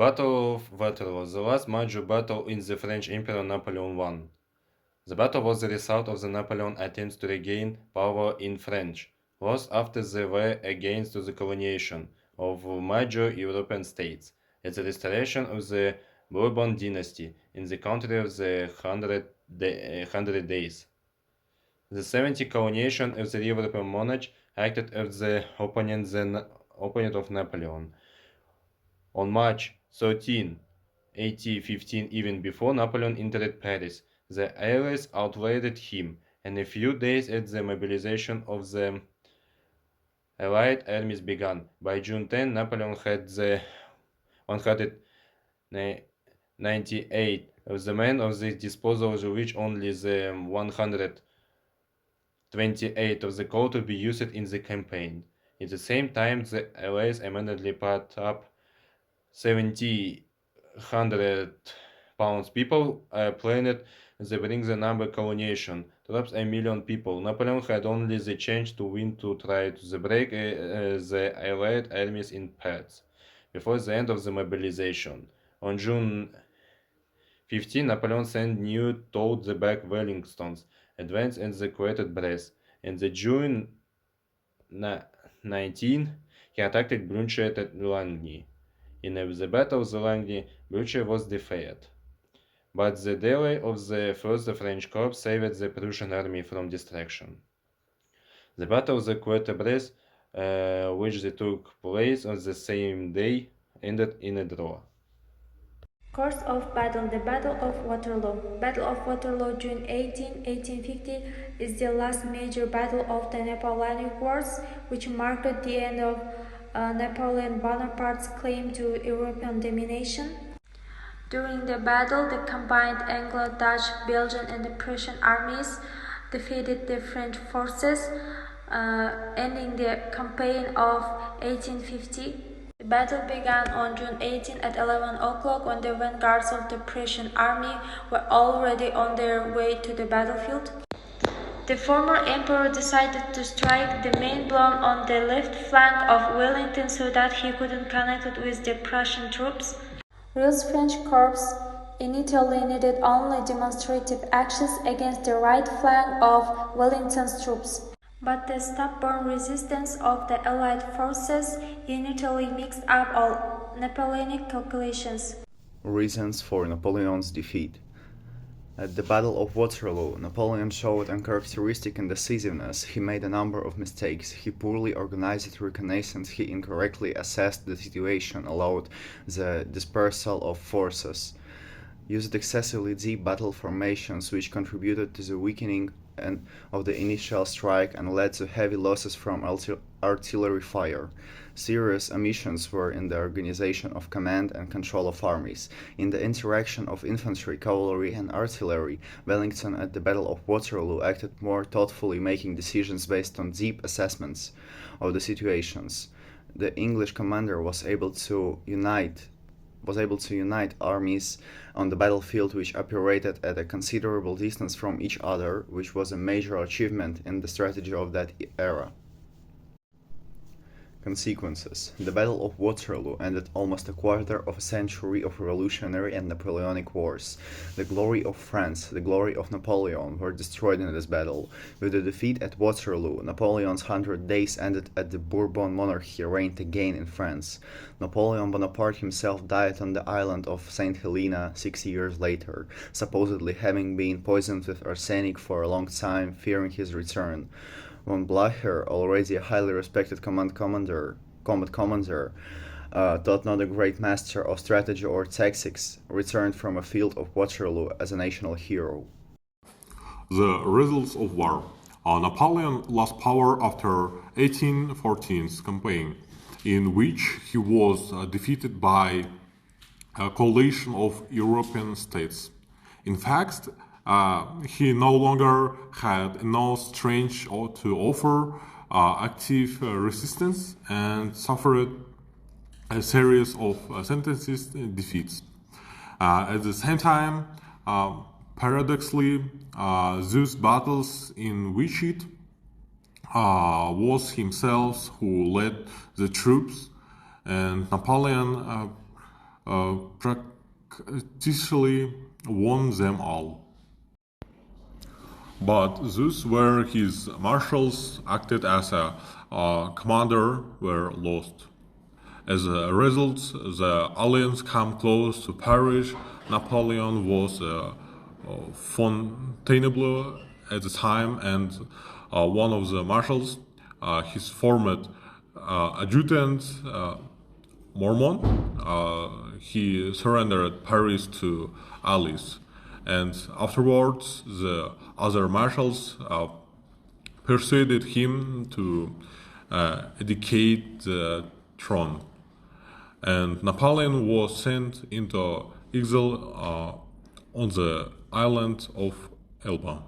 Battle of Waterloo, the last major battle in the French Emperor Napoleon won. The battle was the result of the Napoleon attempts to regain power in France, lost after the war against the colonization of major European states, and the restoration of the Bourbon dynasty in the country of the Hundred Days. The 70 colonization of the European monarch acted as the opponent of Napoleon. On March 13, 1815, even before Napoleon entered Paris, the Allies outwitted him, and a few days after the mobilization of the Allied armies began. By June 10, Napoleon had the 198 of the men of his disposal, of which only the 128 of the call to be used in the campaign. At the same time, the Allies immediately put up 700 pounds. People planned they bring the number colonization, troops 1 million people. Napoleon had only the chance to win to try to break the Allied armies in parts before the end of the mobilization. On June 15, Napoleon sent new towed the back Wellington's advance in the quieted Brest. In the June 19, he attacked Blucher at Ligny. In the Battle of the Ligny, Blucher was defeated, but the delay of the First French Corps saved the Prussian army from destruction. The Battle of the Quatre-Bras, which took place on the same day, ended in a draw. Course of battle. The Battle of Waterloo. Battle of Waterloo, June 18, 1850, is the last major battle of the Napoleonic Wars, which marked the end of Napoleon Bonaparte's claim to European domination. During the battle, the combined Anglo, Dutch, Belgian, and the Prussian armies defeated the French forces, ending the campaign of 1850. The battle began on June 18 at 11 o'clock when the vanguards of the Prussian army were already on their way to the battlefield. The former emperor decided to strike the main blow on the left flank of Wellington so that he couldn't connect it with the Prussian troops. Real French corps in Italy needed only demonstrative actions against the right flank of Wellington's troops. But the stubborn resistance of the Allied forces in Italy mixed up all Napoleonic calculations. Reasons for Napoleon's defeat. At the Battle of Waterloo, Napoleon showed uncharacteristic indecisiveness. He made a number of mistakes. He poorly organized reconnaissance. He incorrectly assessed the situation, allowed the dispersal of forces, used excessively deep battle formations, which contributed to the weakening of the initial strike and led to heavy losses from artillery fire. Serious omissions were in the organization of command and control of armies. In the interaction of infantry, cavalry, and artillery, Wellington at the Battle of Waterloo acted more thoughtfully, making decisions based on deep assessments of the situations. The English commander was able to unite armies on the battlefield which operated at a considerable distance from each other, which was a major achievement in the strategy of that era. Consequences. The Battle of Waterloo ended almost a quarter of a century of revolutionary and Napoleonic wars. The glory of France, the glory of Napoleon were destroyed in this battle. With the defeat at Waterloo, Napoleon's 100 days ended and the Bourbon monarchy reigned again in France. Napoleon Bonaparte himself died on the island of St. Helena 6 years later, supposedly having been poisoned with arsenic for a long time, fearing his return. Von Blücher, already a highly respected combat commander, though not a great master of strategy or tactics, returned from a field of Waterloo as a national hero. The results of war. Napoleon lost power after 1814's campaign, in which he was defeated by a coalition of European states. In fact, he no longer had enough strength to offer active resistance and suffered a series of sentences defeats. At the same time, paradoxically, those battles in which it was himself who led the troops, and Napoleon practically won them all. But those where his marshals acted as a commander were lost. As a result, the alliance came close to perish. Napoleon was Fontainebleau at the time, and one of the marshals, his former adjutant, Mormon, he surrendered Paris to Alice, and afterwards the other marshals persuaded him to abdicate the throne, and Napoleon was sent into exile on the island of Elba.